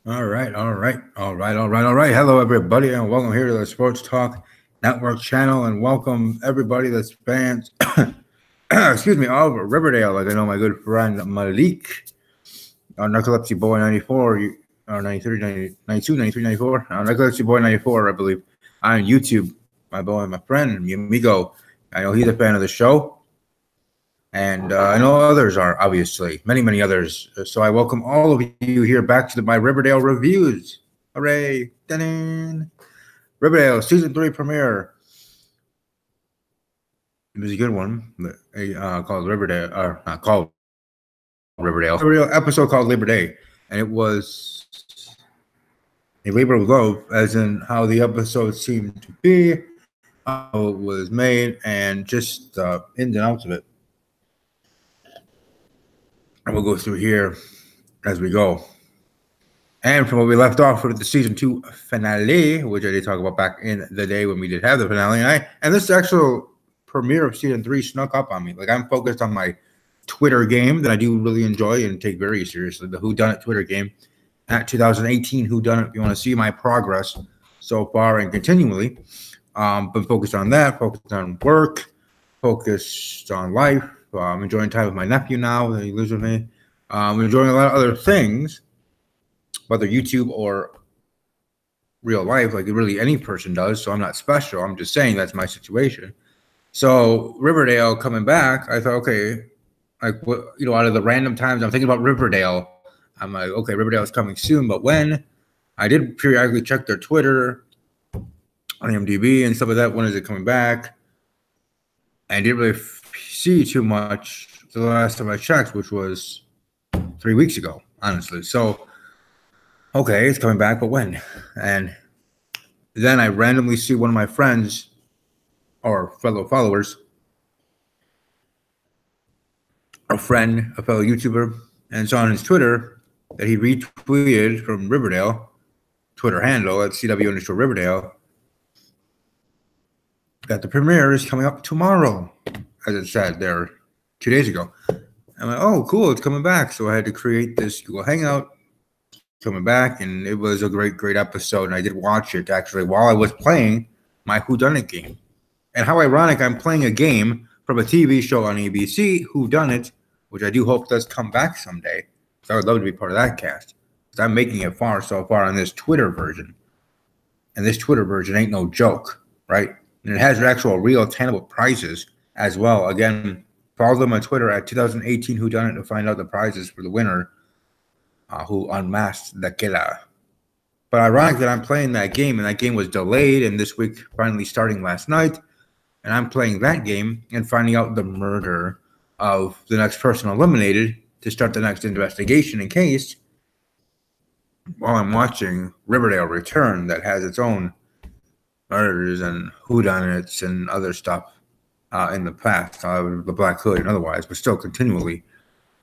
All right, all right, all right, all right, all right. Hello, everybody, and welcome here to the Sports Talk Network channel, and welcome everybody that's fans. Excuse me, all over Riverdale. Like I know my good friend Malik, Narcolepsy Boy 94, or 93, 92, 93, 94, Narcolepsy Boy 94, I believe, on YouTube. My boy, my friend, mi amigo. I know he's a fan of the show. And I know others are, obviously, many, many others. So I welcome all of you here back to my Riverdale reviews. Hooray! Da-ding. Riverdale season 3 premiere. It was a good one. Called Riverdale, or not called Riverdale. Riverdale episode called Labor Day, and it was a labor of love, as in how the episode seemed to be, how it was made, and just ins and outs of it. And we'll go through here as we go. And from where we left off with the season 2 finale, which I did talk about back in the day when we did have the finale, and this actual premiere of season 3 snuck up on me. Like I'm focused on my Twitter game that I do really enjoy and take very seriously, the Whodunit Twitter game at 2018 Whodunit. If you want to see my progress so far and continually, been focused on that, focused on work, focused on life. I'm enjoying time with my nephew now that he lives with me. I'm enjoying a lot of other things, whether YouTube or real life, like really any person does. So I'm not special. I'm just saying that's my situation. So Riverdale coming back, I thought, okay, like what, out of the random times I'm thinking about Riverdale, I'm like, okay, Riverdale is coming soon. But when I did periodically check their Twitter, on IMDb and stuff like that, when is it coming back? I didn't really see too much the last time I checked, which was 3 weeks ago, honestly. So okay, it's coming back, but when? And then I randomly see one of my friends or fellow followers, a friend, a fellow YouTuber, and it's on his Twitter that he retweeted from Riverdale, Twitter handle at CW_Riverdale, that the premiere is coming up tomorrow, as it said there 2 days ago. I'm like, oh, cool, it's coming back. So I had to create this Google Hangout, coming back, and it was a great episode, and I did watch it actually while I was playing my Whodunit game. And how ironic, I'm playing a game from a TV show on ABC, Whodunit, which I do hope does come back someday. So I would love to be part of that cast, because I'm making it so far on this Twitter version. And this Twitter version ain't no joke, right? And it has actual real tangible prizes as well. Again, follow them on Twitter at 2018 Whodunit to find out the prizes for the winner who unmasked the killer. But ironic that I'm playing that game, and that game was delayed, and this week finally starting last night, and I'm playing that game and finding out the murder of the next person eliminated to start the next investigation in case, while I'm watching Riverdale Return, that has its own murders and whodunits and other stuff in the past, the Black Hood and otherwise, but still continually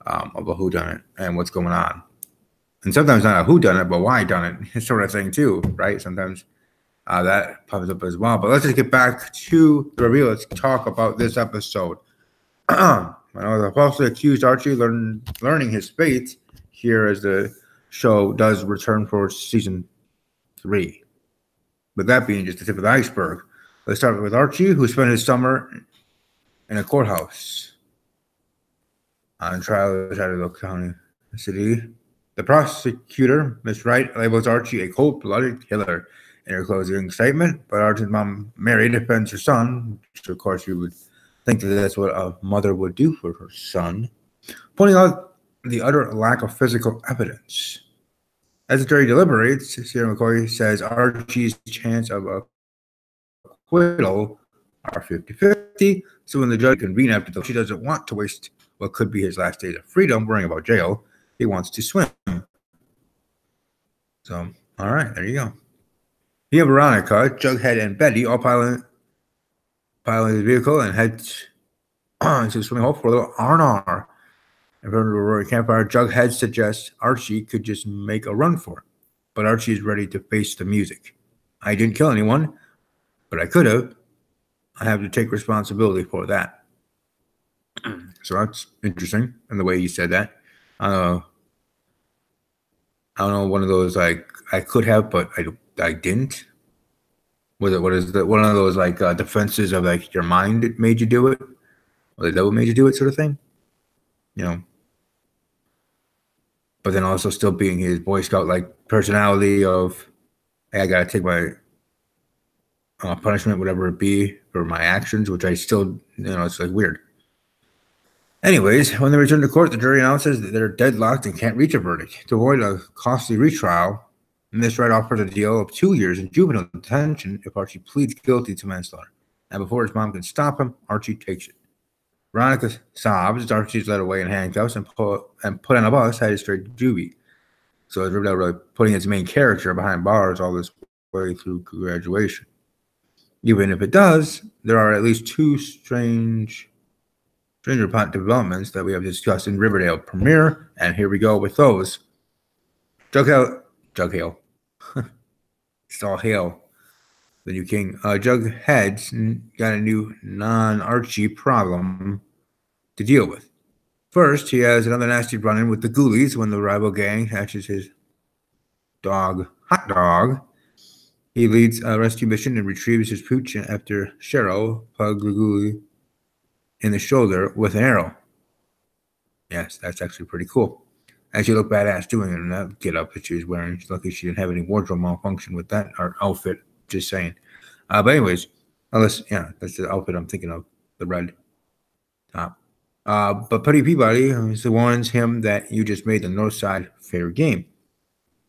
of a whodunit and what's going on. And sometimes not a who done it, but why done it, sort of thing too, right? Sometimes that pops up as well. But let's just get back to the reveal. Let's talk about this episode. The falsely accused Archie learning his fate here as the show does return for season 3. But that being just the tip of the iceberg, let's start with Archie, who spent his summer in a courthouse on trial in Shadow County City. The prosecutor, Miss Wright, labels Archie a cold-blooded killer in her closing statement, but Archie's mom, Mary, defends her son, which of course you would think that that's what a mother would do for her son, pointing out the utter lack of physical evidence. As the jury deliberates, Sierra McCoy says Archie's chance of acquittal are 50-50, so when the judge convenes after she doesn't want to waste what could be his last days of freedom worrying about jail, he wants to swim. So, all right, there you go. He and Veronica, Jughead, and Betty all pile in his vehicle and head to the swimming hole for a little R&R. In front of the roaring campfire, Jughead suggests Archie could just make a run for it, but Archie is ready to face the music. I didn't kill anyone, but I could have. I have to take responsibility for that. So that's interesting in the way he said that. I don't know, one of those like I could have, but I didn't. Was it what is that one of those like defenses of like your mind made you do it, or the devil made you do it, sort of thing, you know? But then also still being his Boy Scout like personality of, hey, I gotta take my punishment, whatever it be, for my actions, which I still, it's like weird. Anyways, when they return to court, the jury announces that they're deadlocked and can't reach a verdict. To avoid a costly retrial, Miss Wright offers a deal of 2 years in juvenile detention if Archie pleads guilty to manslaughter. And before his mom can stop him, Archie takes it. Veronica sobs as Archie is led away in handcuffs and put on a bus headed straight to juvie. So it's Riverdale really putting its main character behind bars all this way through graduation. Even if it does, there are at least two stranger plot developments that we have discussed in Riverdale premiere, and here we go with those. Jughead. It's all hail the new king. Jughead's got a new non-Archie problem to deal with. First, he has another nasty run-in with the Ghoulies when the rival gang catches his dog, Hot Dog. He leads a rescue mission and retrieves his pooch after Cheryl plugged the Ghoulie in the shoulder with an arrow. Yes, that's actually pretty cool. And she looked badass doing it in that get-up that she was wearing. She's lucky she didn't have any wardrobe malfunction with that outfit. Just saying. But anyways, that's the outfit I'm thinking of, the red top. But Putty Peabody warns him that you just made the North Side fair game.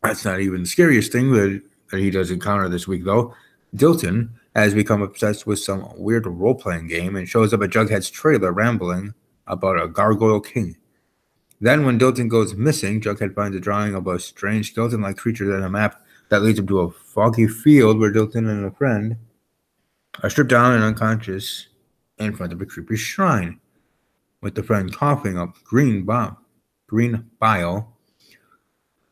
That's not even the scariest thing that he does encounter this week, though. Dilton has become obsessed with some weird role-playing game and shows up at Jughead's trailer rambling about a gargoyle king. Then, when Dilton goes missing, Jughead finds a drawing of a strange skeleton-like creature on a map that leads him to a foggy field where Dilton and a friend are stripped down and unconscious in front of a creepy shrine, with the friend coughing up green bile.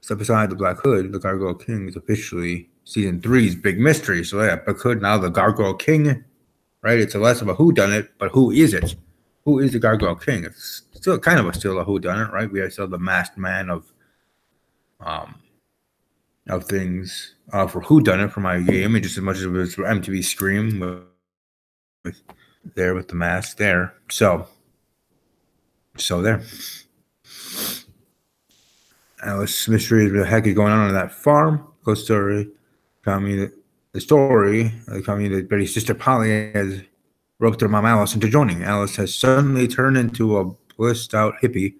Step aside the Black Hood, the Gargoyle King is officially Season 3's big mystery. So yeah, Black Hood, now the Gargoyle King, right? It's less of a whodunit, but who is it? Who is the Gargoyle King? It's still kind of a whodunit, right? We are still the masked man of things for whodunit for my game, and just as much as it was for MTV Scream with the mask there. So there. Alice mystery is what the heck is going on that farm. Ghost story. Tell me that Betty's sister Polly has roped her mom Alice into joining. Alice has suddenly turned into a blissed out hippie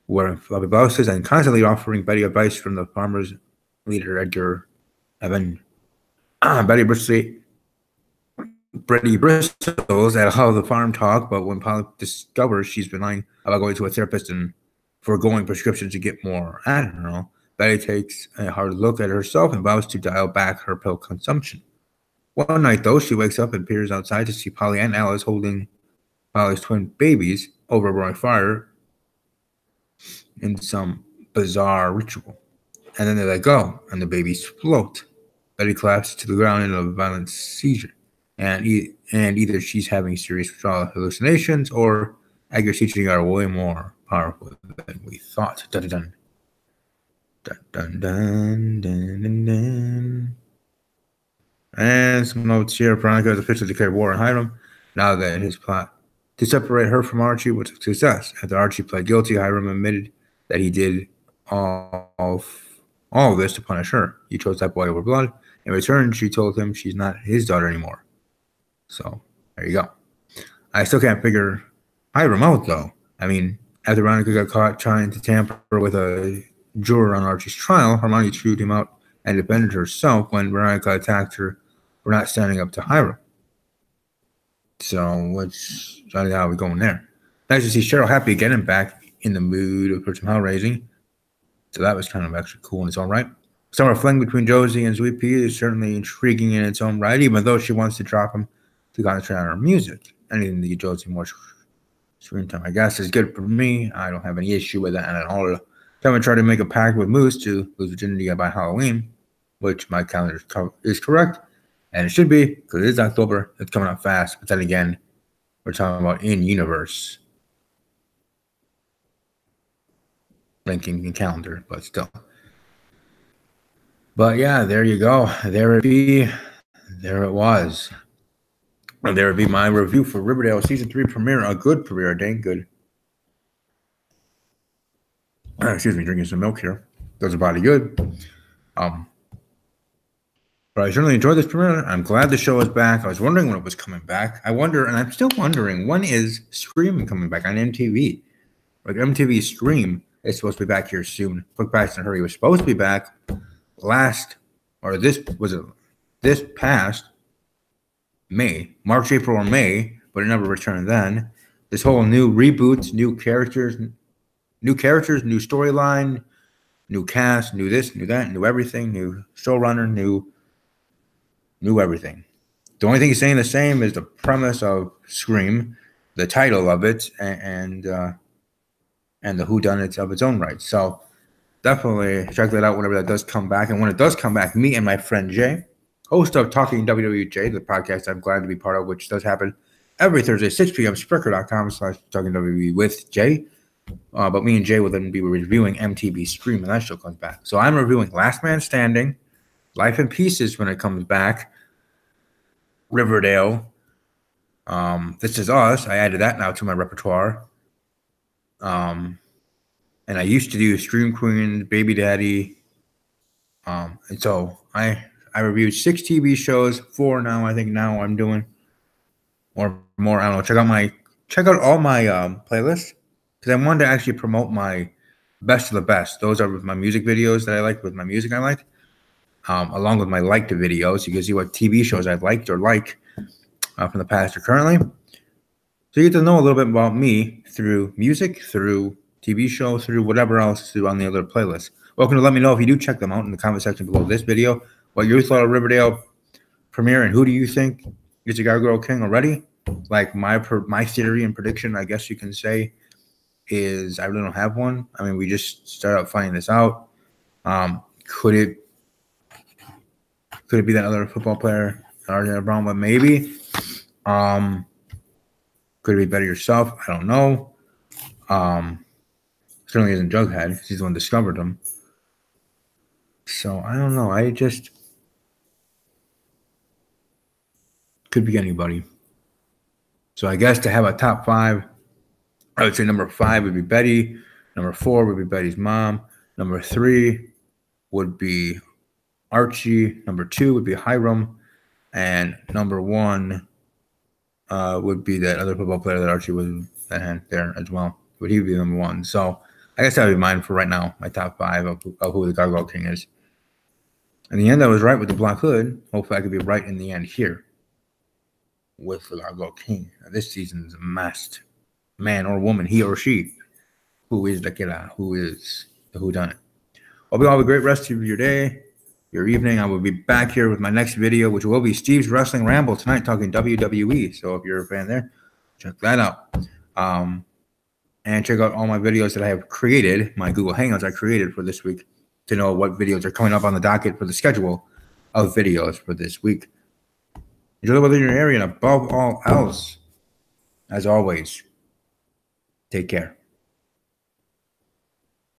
wearing floppy blouses and constantly offering Betty advice from the farmer's leader, Edgar Evan. Betty bristles at how the farm talk, but when Polly discovers she's been lying about going to a therapist and foregoing prescriptions to get more Adderall, Betty takes a hard look at herself and vows to dial back her pill consumption. One night, though, she wakes up and peers outside to see Polly and Alice holding Polly's twin babies over a roaring fire in some bizarre ritual. And then they let go, and the babies float. Betty collapses to the ground in a violent seizure. And either she's having serious withdrawal hallucinations, or Edgar's teaching are way more powerful than we thought. Dun dun dun dun dun dun dun dun. And some notes here. Veronica has officially declared war on Hiram now that his plot to separate her from Archie was a success. After Archie pled guilty, Hiram admitted that he did all of this to punish her. He chose that boy over blood. In return, she told him she's not his daughter anymore. So, there you go. I still can't figure Hiram out, though. I mean, after Veronica got caught trying to tamper with a juror on Archie's trial, Hermione chewed him out and defended herself when Veronica attacked her for not standing up to Hiram. So, how are we going there? Nice to see Cheryl happy again and back in the mood for some hell raising. So that was kind of actually cool in its own right. Summer fling between Josie and Sweet Pea is certainly intriguing in its own right, even though she wants to drop him to concentrate on her music. Anything to get Josie more screen time, I guess, is good for me. I don't have any issue with that at all. Kevin tried to make a pact with Moose to lose virginity by Halloween, which my calendar is correct, and it should be, because it is October. It's coming up fast, but then again, we're talking about in-universe linking and calendar, but still. But yeah, there you go. There it be. There it was. And there would be my review for Riverdale season 3 premiere. A good premiere, a dang good. Excuse me, drinking some milk here. Does the body good. But I certainly enjoyed this premiere. I'm glad the show is back. I was wondering when it was coming back. I wonder, and I'm still wondering, when is Scream coming back on MTV? Like MTV Scream is supposed to be back here soon. Quick Fast and Hurry was supposed to be back this past May, March, April, or May, but it never returned then. This whole new reboot, new characters, new storyline, new cast, new this, new that, new everything, new showrunner, new everything. The only thing he's saying the same is the premise of Scream, the title of it, and the whodunit of its own right. So definitely check that out whenever that does come back. And when it does come back, me and my friend Jay, host of Talking WWE Jay, the podcast I'm glad to be part of, which does happen every Thursday, 6 p.m. Spreaker.com/Talking WWE with Jay. But me and Jay will then be reviewing MTV Scream when that show comes back. So I'm reviewing Last Man Standing, Life in Pieces when it comes back, Riverdale, This Is Us. I added that now to my repertoire. And I used to do Scream Queen, Baby Daddy. And so I reviewed 6 TV shows, 4 now. I think now I'm doing or more. I don't know. Check out all my playlists, because I wanted to actually promote my best of the best. Those are with my music videos that I like, with my music I like, along with my liked videos. You can see what TV shows I've liked or like from the past or currently. So you get to know a little bit about me through music, through TV shows, through whatever else through on the other playlists. Welcome to let me know if you do check them out in the comment section below this video. What your thought of Riverdale premiere, and who do you think is the Gargoyle King already? Like my theory and prediction, I guess you can say, is I really don't have one. I mean, we just started out finding this out. Could it be that other football player, Archie Brown? But maybe. Could it be Better Yourself? I don't know. Certainly isn't Jughead. He's the one who discovered him. So I don't know. I just could be anybody. So I guess to have a top 5, I would say number 5 would be Betty. Number 4 would be Betty's mom. Number 3 would be Archie. Number 2 would be Hiram. And number 1 would be that other football player that Archie was there as well. Would he be number 1? So I guess that would be mine for right now, my top 5 of who the Gargoyle King is. In the end, I was right with the Black Hood. Hopefully I could be right in the end here with the Gargoyle King. This season's masked man or woman, he or she, who is the killer, who is the whodunit. Hope you all have a great rest of your day, your evening. I will be back here with my next video, which will be Steve's Wrestling Ramble tonight, talking WWE. So if you're a fan there, check that out. And check out all my videos that I have created, my Google Hangouts I created for this week, to know what videos are coming up on the docket for the schedule of videos for this week. Enjoy the weather in your area, and above all else, as always, take care.